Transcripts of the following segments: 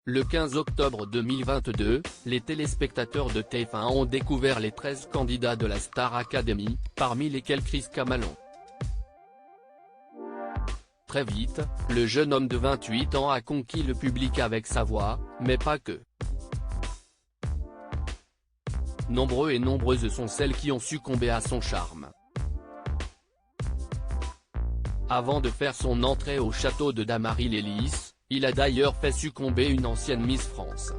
Le 15 octobre 2022, les téléspectateurs de TF1 ont découvert les 13 candidats de la Star Academy, parmi lesquels Chris Camalon. Très vite, le jeune homme de 28 ans a conquis le public avec sa voix, mais pas que. Nombreux et nombreuses sont celles qui ont succombé à son charme. Avant de faire son entrée au château de Damary-lès-Lys, il a d'ailleurs fait succomber une ancienne Miss France.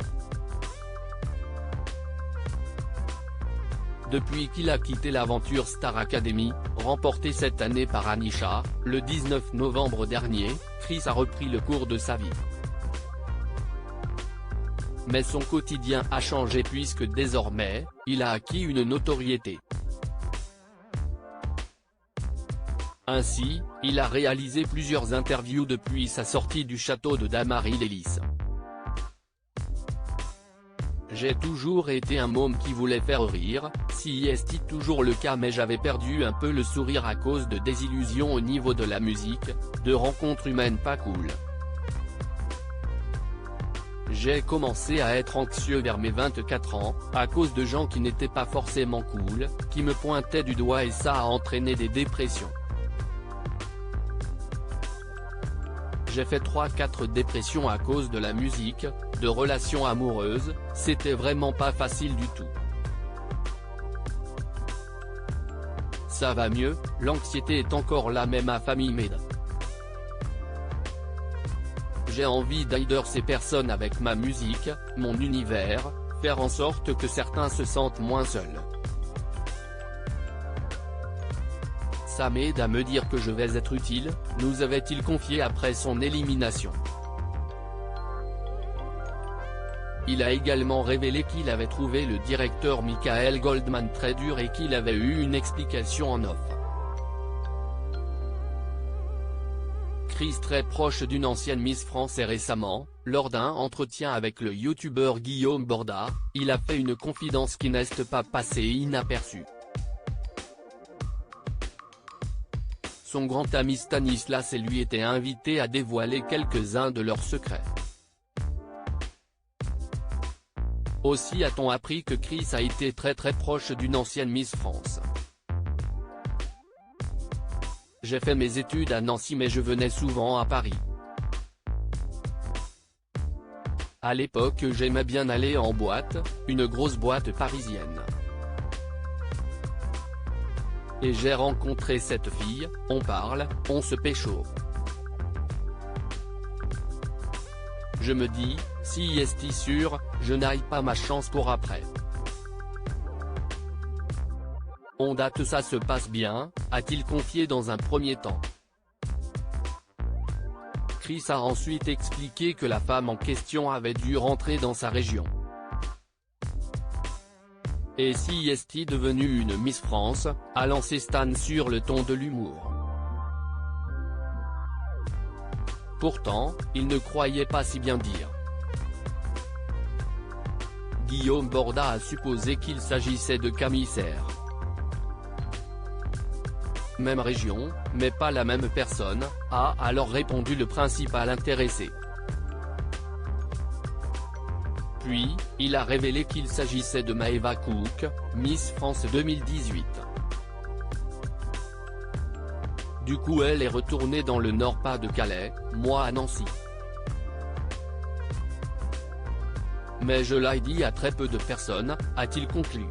Depuis qu'il a quitté l'aventure Star Academy, remportée cette année par Anisha, le 19 novembre dernier, Chris a repris le cours de sa vie. Mais son quotidien a changé puisque désormais, il a acquis une notoriété. Ainsi, il a réalisé plusieurs interviews depuis sa sortie du château de Damary-lès-Lys. J'ai toujours été un môme qui voulait faire rire, si est toujours le cas, mais j'avais perdu un peu le sourire à cause de désillusions au niveau de la musique, de rencontres humaines pas cool. J'ai commencé à être anxieux vers mes 24 ans, à cause de gens qui n'étaient pas forcément cool, qui me pointaient du doigt et ça a entraîné des dépressions. J'ai fait 3-4 dépressions à cause de la musique, de relations amoureuses, c'était vraiment pas facile du tout. Ça va mieux, l'anxiété est encore là mais ma famille m'aide. J'ai envie d'aider ces personnes avec ma musique, mon univers, faire en sorte que certains se sentent moins seuls. Ça m'aide à me dire que je vais être utile, nous avait-il confié après son élimination. Il a également révélé qu'il avait trouvé le directeur Michael Goldman très dur et qu'il avait eu une explication en off. Chris, très proche d'une ancienne Miss France, et récemment, lors d'un entretien avec le youtubeur Guillaume Borda, il a fait une confidence qui n'est pas passée inaperçue. Son grand ami Stanislas et lui étaient invités à dévoiler quelques-uns de leurs secrets. Aussi a-t-on appris que Chris a été très proche d'une ancienne Miss France. J'ai fait mes études à Nancy mais je venais souvent à Paris. À l'époque j'aimais bien aller en boîte, une grosse boîte parisienne. Et j'ai rencontré cette fille, on parle, on se pécho. Je me dis, si est sûr, je n'aille pas ma chance pour après. On date, ça se passe bien, a-t-il confié dans un premier temps. Chris a ensuite expliqué que la femme en question avait dû rentrer dans sa région. Et si est devenue une Miss France, a lancé Stan sur le ton de l'humour. Pourtant, il ne croyait pas si bien dire. Guillaume Borda a supposé qu'il s'agissait de Camille Serre. Même région, mais pas la même personne, a alors répondu le principal intéressé. Puis, il a révélé qu'il s'agissait de Maëva Cook, Miss France 2018. Du coup elle est retournée dans le Nord-Pas-de-Calais, moi à Nancy. Mais je l'ai dit à très peu de personnes, a-t-il conclu.